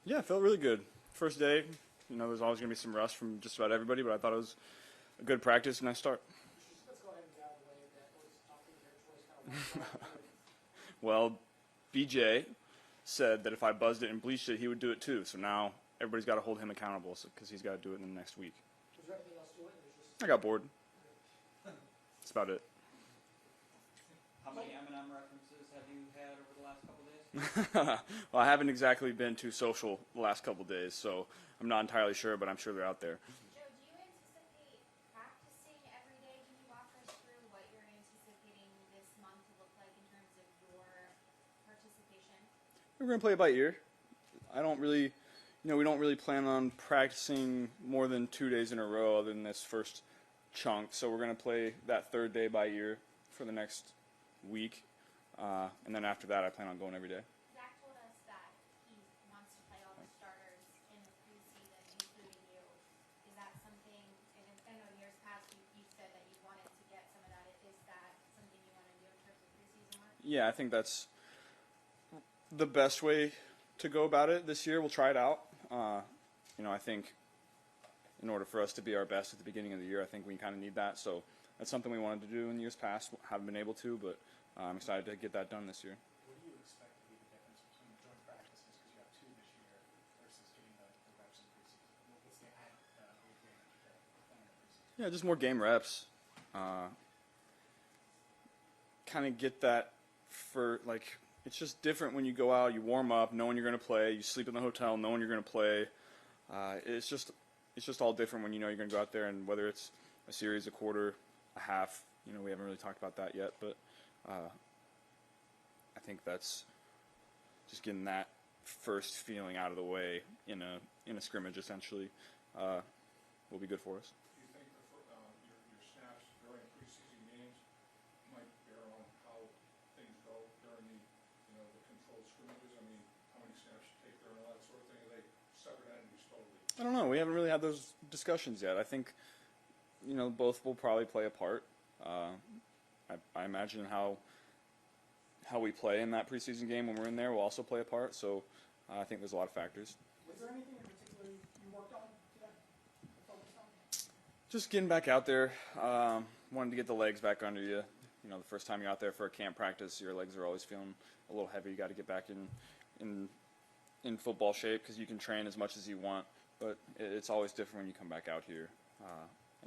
Yeah, it felt really good. First day, there's always going to be some rust from just about everybody, but I thought it was a good practice, nice start. Let's go ahead and get out of the way of that. Was talking to your choice kind of Well, BJ said that if I buzzed it and bleached it, he would do it too. So now everybody's got to hold him accountable because he's got to do it in the next week. Was there anything else to it? I got bored. That's about it. How many M&M references have you had over the last couple days? Well, I haven't exactly been too social the last couple days, so I'm not entirely sure, but I'm sure they're out there. Joe, do you anticipate practicing every day? Can you walk us through what you're anticipating this month to look like in terms of your participation? We're going to play it by ear. I don't really, we don't really plan on practicing more than 2 days in a row other than this first chunk. So we're going to play that third day by ear for the next week. And then after that, I plan on going every day. Zach told us that he wants to play all the starters in the preseason, including you. Is that something, and I know years past you said that you wanted to get some of that. Is that something you want to do in terms of preseason work? Yeah, I think that's the best way to go about it this year. We'll try it out. I think in order for us to be our best at the beginning of the year, I think we kind of need that. So that's something we wanted to do in years past. Haven't been able to, but I'm excited to get that done this year. What do you expect to be the difference between joint practices, because you have two this year, versus getting the reps in preseason? What's the advantage of playing in preseason? Yeah, just more game reps. Kind of get that it's just different when you go out, you warm up, knowing you're going to play, you sleep in the hotel, knowing you're going to play. It's just all different when you know you're going to go out there, and whether it's a series, a quarter, a half, we haven't really talked about that yet, but I think that's just getting that first feeling out of the way in a scrimmage essentially will be good for us. Do you think your snaps during preseason games might bear on how things go during the controlled scrimmages? I mean, how many snaps you take there and all that sort of thing? Are they separate entities totally? I don't know. We haven't really had those discussions yet. I think both will probably play a part. I imagine how we play in that preseason game when we're in there will also play a part. So I think there's a lot of factors. Was there anything in particular you worked on today? Focused on? Just getting back out there. Wanted to get the legs back under you. The first time you're out there for a camp practice, your legs are always feeling a little heavy. You got to get back in football shape because you can train as much as you want, but it's always different when you come back out here.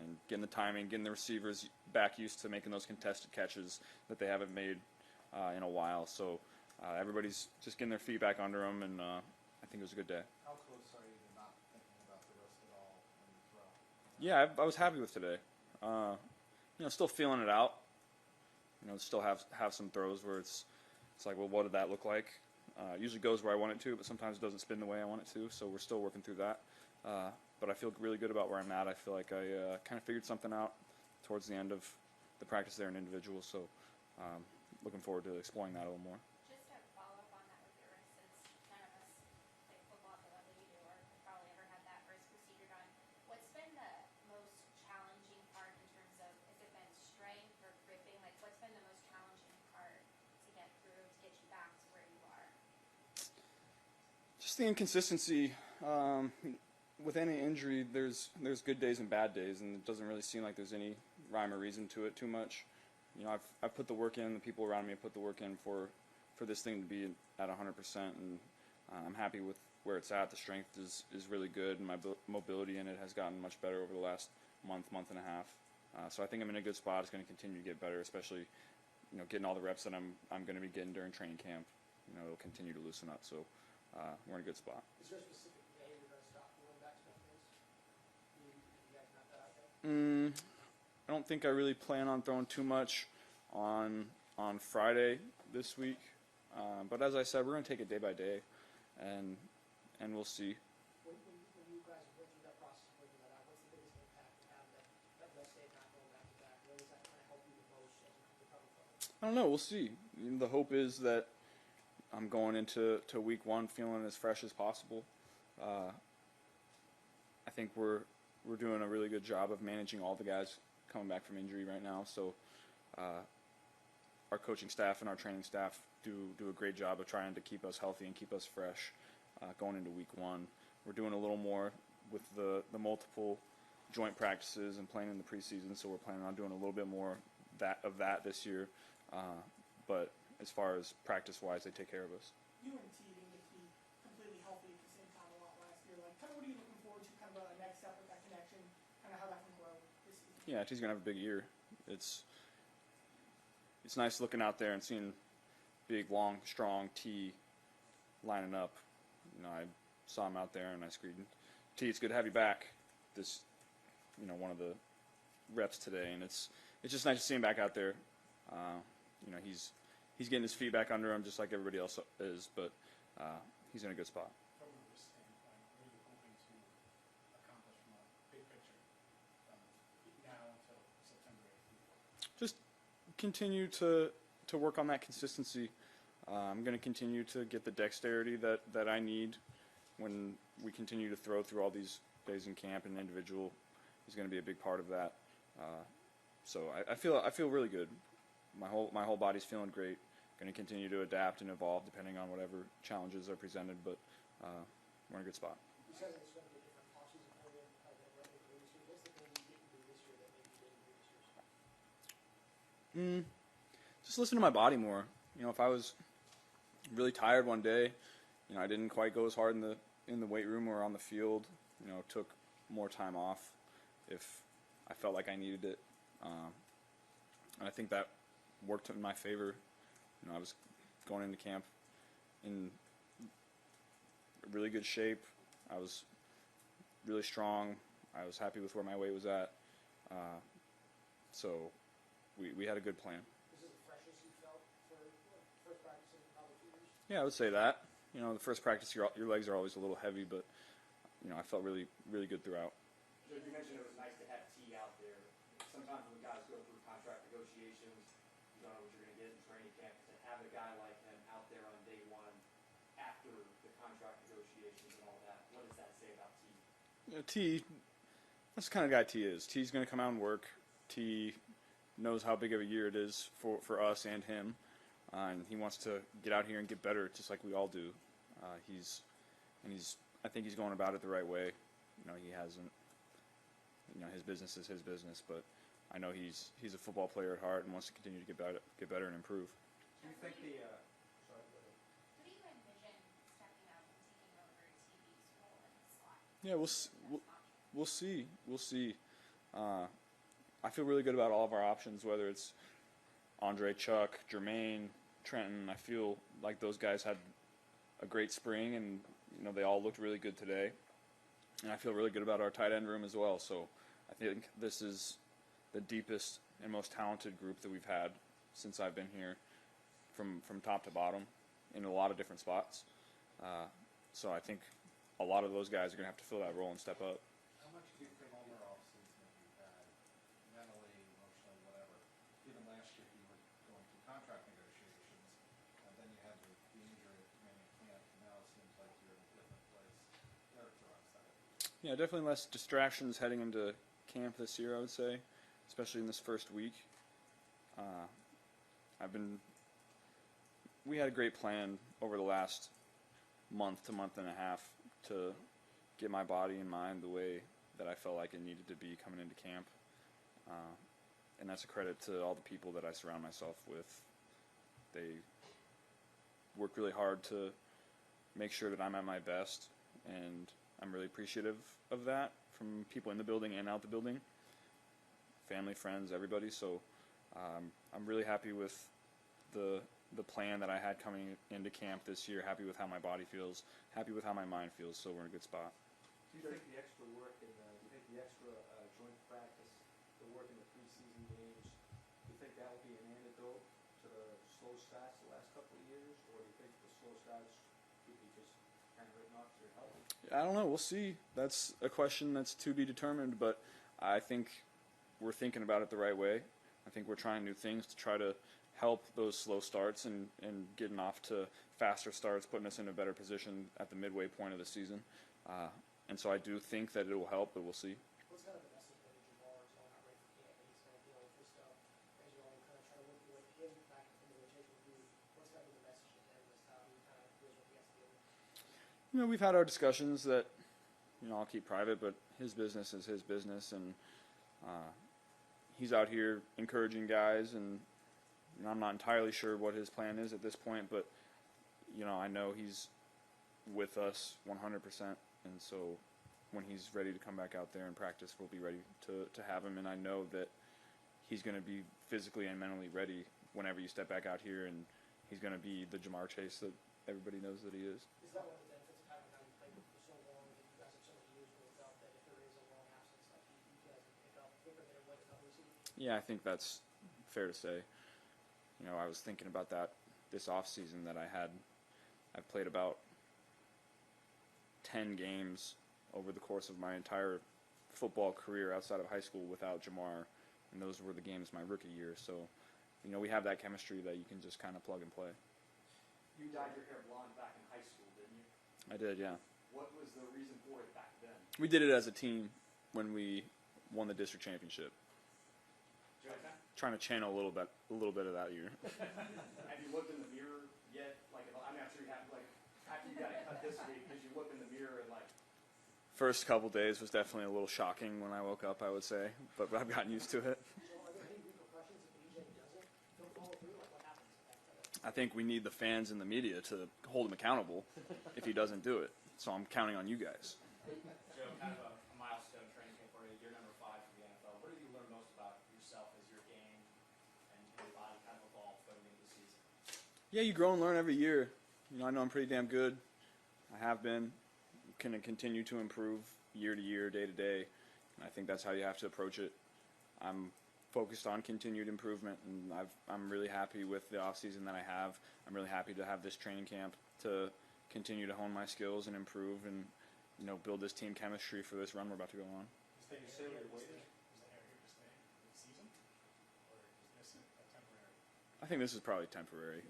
And getting the timing, getting the receivers back used to making those contested catches that they haven't made in a while. So everybody's just getting their feet back under them, and I think it was a good day. How close are you to not thinking about the rest at all when you throw? Yeah, I was happy with today. Still feeling it out. Still have some throws where it's like, well, what did that look like? It usually goes where I want it to, but sometimes it doesn't spin the way I want it to. So we're still working through that. But I feel really good about where I'm at. I feel like I kind of figured something out towards the end of the practice there in individual. So looking forward to exploring that a little more. Just to follow up on that with your wrist, since none of us play football at the level you do or have probably ever had that wrist procedure done, what's been the most challenging part in terms of, has it been strength or gripping? Like, what's been the most challenging part to get through to get you back to where you are? Just the inconsistency. With any injury, there's good days and bad days, and it doesn't really seem like there's any rhyme or reason to it too much. I've put the work in. The people around me have put the work in for this thing to be at 100%, and I'm happy with where it's at. The strength is really good, and my mobility in it has gotten much better over the last month and a half. So I think I'm in a good spot. It's going to continue to get better, especially getting all the reps that I'm going to be getting during training camp. It'll continue to loosen up. So we're in a good spot. Is there a specific day you're going to stop going back to the face? You guys got that out there? I don't think I really plan on throwing too much on Friday this week. But as I said, we're going to take it day by day, and we'll see. When you guys went through that process of working that out, what's the biggest impact to have that rest day not going back to back? Where does that kind of help you the most as you recover from it? I don't know. We'll see. The hope is that I'm going into week one feeling as fresh as possible. I think we're doing a really good job of managing all the guys coming back from injury right now. So our coaching staff and our training staff do a great job of trying to keep us healthy and keep us fresh. going into week 1. We're doing a little more with the multiple joint practices and playing in the preseason, so we're planning on doing a little bit more of that this year. But as far as practice-wise, they take care of us. You and T didn't get to be completely healthy at the same time a lot last year. Like, kind of what are you looking forward to, kind of a next step with that connection, kind of how that can grow this season? Yeah, T's gonna have a big year. It's nice looking out there and seeing big, long, strong T lining up. You know, I saw him out there and I screamed, "T, it's good to have you back." This, one of the reps today, and it's just nice to see him back out there. He's getting his feet back under him just like everybody else is, but he's in a good spot. From a risk standpoint, what are you hoping to accomplish from a big picture now until September 8th? Just continue to work on that consistency. I'm going to continue to get the dexterity that I need when we continue to throw through all these days in camp, and individual is going to be a big part of that. So I feel really good. My whole body's feeling great. Going to continue to adapt and evolve depending on whatever challenges are presented, but we're in a good spot. You said it's going to be a different offseason for you than what you did this year. What's the thing you didn't do this year that maybe you didn't do this year? Just listen to my body more. If I was really tired one day, I didn't quite go as hard in the weight room or on the field. Took more time off if I felt like I needed it, and I think that worked in my favor. I was going into camp in really good shape. I was really strong. I was happy with where my weight was at. So we had a good plan. This is the freshest you felt for first practice in probably 2 years? Yeah, I would say that. The first practice, your legs are always a little heavy, but I felt really, really good throughout. Joe, you mentioned it was nice to have T out there. Sometimes when guys go through contract negotiations, you don't know what you're going to get in training camp. To have a guy like him out there on day 1 after the contract negotiations and all that, what does that say about T? T, that's the kind of guy T is. T's going to come out and work. T knows how big of a year it is for us and him, and he wants to get out here and get better, just like we all do. I think he's going about it the right way. He hasn't. His business is his business, but I know he's a football player at heart and wants to continue to get better and improve. Do you think the Who do you envision stepping up and taking over TV's role in the slot? Yeah, we'll see. We'll see. I feel really good about all of our options, whether it's Andre, Chuck, Jermaine, Trenton. I feel like those guys had a great spring, and they all looked really good today. And I feel really good about our tight end room as well. So I think this is the deepest and most talented group that we've had since I've been here, from top to bottom, in a lot of different spots. So I think a lot of those guys are going to have to fill that role and step up. How much do you think Homer off-season you've had, mentally, emotionally, whatever? Even last year you were going through contract negotiations, and then you had the injury at the beginning of camp, and now it seems like you're in a different place. Characterize that. Yeah, definitely less distractions heading into camp this year, I would say, especially in this first week. We had a great plan over the last month to month and a half to get my body and mind the way that I felt like it needed to be coming into camp. And that's a credit to all the people that I surround myself with. They work really hard to make sure that I'm at my best, and I'm really appreciative of that from people in the building and out the building, family, friends, everybody. So I'm really happy with the plan that I had coming into camp this year, happy with how my body feels, happy with how my mind feels, so we're in a good spot. Do you think the extra work and do you think the extra joint practice, the work in the preseason games, do you think that will be an antidote to the slow starts the last couple of years, or do you think the slow starts could be just kind of written off to your health? I don't know. We'll see. That's a question that's to be determined, but I think we're thinking about it the right way. I think we're trying new things to try to help those slow starts and getting off to faster starts, putting us in a better position at the midway point of the season. And so I do think that it will help, but we'll see. What's kind of the message when Jabbar is going out right for camp and he's kind of dealing with this stuff as you all kind of try to work your way to him back into the rotation with you? What's kind of the message to him as to how he kind of deals with the we've had our discussions that, I'll keep private, but his business is his business, and he's out here encouraging guys, and I'm not entirely sure what his plan is at this point, but, I know he's with us 100%, and so when he's ready to come back out there and practice, we'll be ready to have him, and I know that he's going to be physically and mentally ready whenever you step back out here, and he's going to be the Jamar Chase that everybody knows that he is. Is that one of the benefits of having how you played for so long, that you guys have so many years under your belt, that if there is a long absence, like you guys can pick up quicker than it would a couple of seasons? Yeah, I think that's fair to say. I was thinking about that this off season that I've played about 10 games over the course of my entire football career outside of high school without Jamar, and those were the games my rookie year. So, we have that chemistry that you can just kind of plug and play. You dyed your hair blonde back in high school, didn't you? I did, yeah. What was the reason for it back then? We did it as a team when we won the district championship. Okay. Trying to channel a little bit of that year. Have you looked in the mirror yet? Like, I'm not sure you have, like, after you got it cut this week, did you look in the mirror and, like... First couple days was definitely a little shocking when I woke up, I would say, but I've gotten used to it. So are there any repercussions if BJ doesn't follow through? Like, what happens? I think we need the fans and the media to hold him accountable if he doesn't do it. So I'm counting on you guys. Joe, kind of a milestone training camp for you. You're number 5 for the NFL. What have you learned most about yourself as your game and your body kind of evolved going into the season? Yeah, you grow and learn every year. I know I'm pretty damn good. I have been. Can continue to improve year to year, day to day. And I think that's how you have to approach it. I'm focused on continued improvement, and I'm really happy with the off season that I have. I'm really happy to have this training camp to continue to hone my skills and improve, and build this team chemistry for this run we're about to go on. Can you say what your weight is? Is the hair here to stay this season, or is this a temporary? I think this is probably temporary.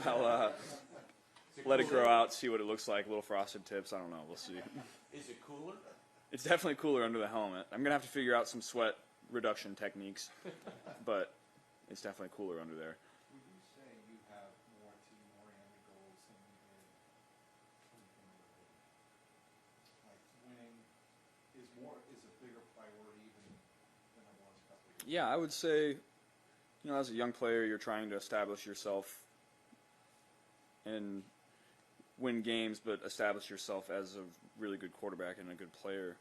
I'll let it grow out, see what it looks like. Little frosted tips. I don't know. We'll see. Is it cooler? It's definitely cooler under the helmet. I'm gonna have to figure out some sweat reduction techniques, but it's definitely cooler under there. Would you say you have more team-oriented goals than you did when you came into the league? Like, winning is a bigger priority even than it was a couple of years ago? Yeah, I would say, as a young player, you're trying to establish yourself and win games, but establish yourself as a really good quarterback and a good player.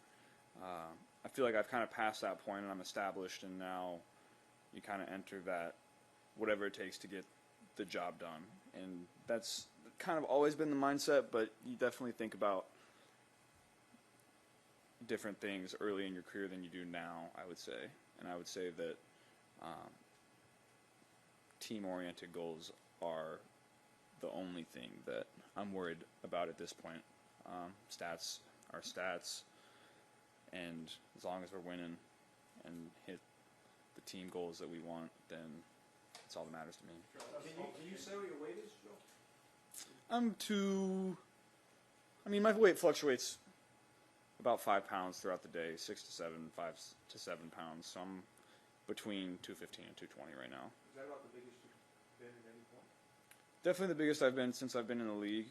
I feel like I've kind of passed that point and I'm established, and now you kind of enter that whatever it takes to get the job done. And that's kind of always been the mindset, but you definitely think about different things early in your career than you do now, I would say. And I would say that team-oriented goals are the only thing that I'm worried about at this point. Stats are stats, and as long as we're winning and hit the team goals that we want, then that's all that matters to me. Can you say what your weight is, Joe? My weight fluctuates about 5 pounds throughout the day, 5 to 7 pounds. So I'm between 215 and 220 right now. Is that about the biggest you've been at any point? Definitely the biggest I've been since I've been in the league.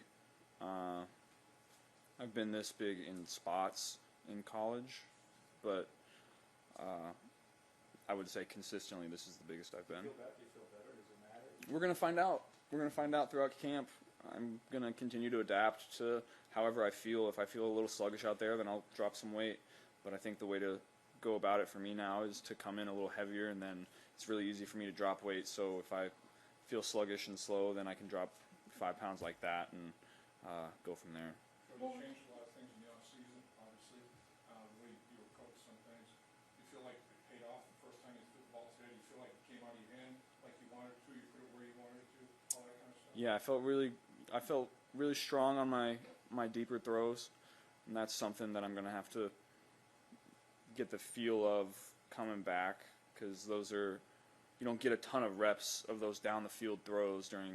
I've been this big in spots in college, but I would say consistently this is the biggest I've been. Do you feel better? Does it matter? We're going to find out. We're going to find out throughout camp. I'm going to continue to adapt to however I feel. If I feel a little sluggish out there, then I'll drop some weight. But I think the way to go about it for me now is to come in a little heavier, and then it's really easy for me to drop weight. So if I feel sluggish and slow, then I can drop 5 pounds like that and go from there. So you changed a lot of things in the off-season, obviously, the way you were coached some things. You feel like it paid off the first time you threw the ball today? Do you feel like it came out of your hand like you wanted it to, you put it where you wanted it to, all that kind of stuff? Yeah, I felt really strong on my deeper throws, and that's something that I'm going to have to get the feel of coming back, because you don't get a ton of reps of those down the field throws during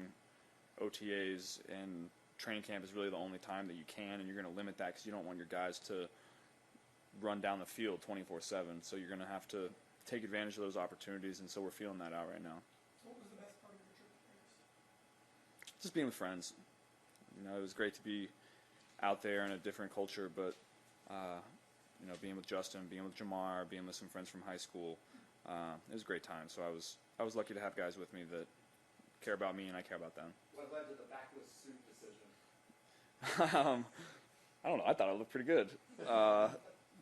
OTAs, and training camp is really the only time that you can, and you're going to limit that because you don't want your guys to run down the field 24/7. So you're going to have to take advantage of those opportunities, and so we're feeling that out right now. What was the best part of your trip to Paris? Just being with friends. It was great to be out there in a different culture, but you know, being with Justin, being with Jamar, being with some friends from high school, it was a great time. So I was lucky to have guys with me that care about me and I care about them. What led to the backless suit decision? I don't know. I thought it looked pretty good.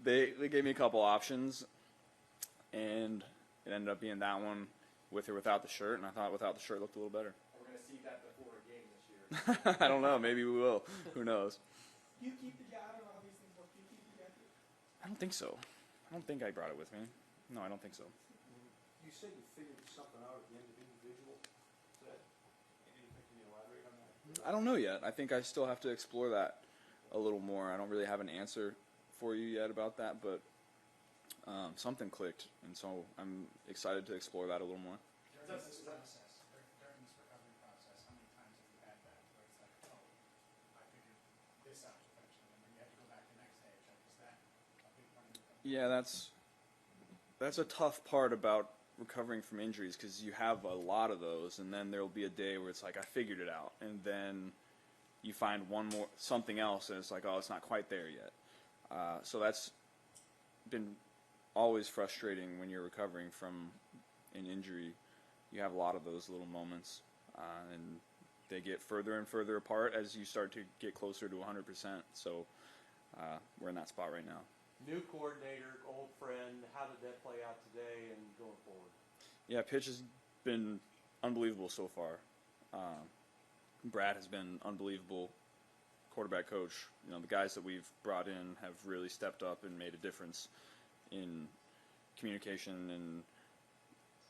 They gave me a couple options, and it ended up being that one with or without the shirt, and I thought without the shirt looked a little better. We're going to see that before a game this year. I don't know. Maybe we will. Who knows? Do you keep the jacket? I don't know how these things work. Do you keep the jacket? I don't think so. I don't think I brought it with me. No, I don't think so. You said you figured something out at the end of individual today. Anything, can you elaborate on that? I don't know yet. I think I still have to explore that a little more. I don't really have an answer for you yet about that, but something clicked, and so I'm excited to explore that a little more. During this process, during this recovery process, how many times have you had that where it's like, oh, I figured this out eventually, and then you have to go back the next day? Like, is that a big part of the recovery? Yeah, that's a tough part about recovering from injuries, because you have a lot of those, and then there'll be a day where it's like, I figured it out, and then you find something else, and it's like, oh, it's not quite there yet. So that's been always frustrating when you're recovering from an injury. You have a lot of those little moments, and they get further and further apart as you start to get closer to 100%. So we're in that spot right now. New coordinator, old friend, how did that play out today and going forward? Yeah, pitch has been unbelievable so far. Brad has been unbelievable quarterback coach. You know, the guys that we've brought in have really stepped up and made a difference in communication and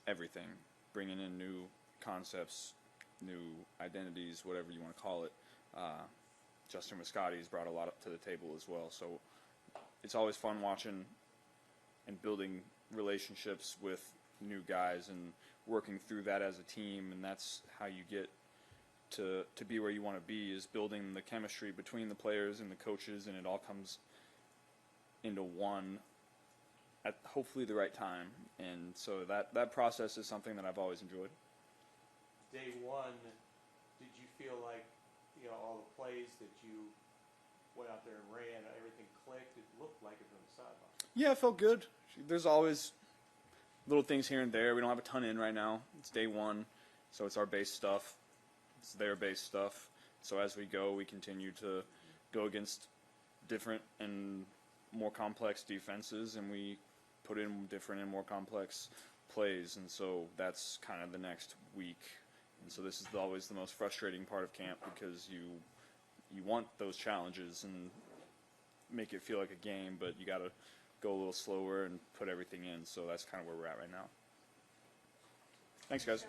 everything, bringing in new concepts, new identities, whatever you want to call it. Justin Muscati's brought a lot up to the table as well. So it's always fun watching and building relationships with new guys and working through that as a team, and that's how you get to be where you want to be, is building the chemistry between the players and the coaches, and it all comes into one at hopefully the right time. And so that process is something that I've always enjoyed. Day one, did you feel like, you know, all the plays that you went out there and ran, everything clicked? It looked like it from the sideline. Yeah, it felt good. There's always little things here and there. We don't have a ton in right now. It's day one, so it's our base stuff. It's their base stuff. So as we go, we continue to go against different and more complex defenses, and we put in different and more complex plays. And so that's kind of the next week. And so this is always the most frustrating part of camp, because you want those challenges and make it feel like a game, but you got to go a little slower and put everything in. So that's kind of where we're at right now. Thanks, guys.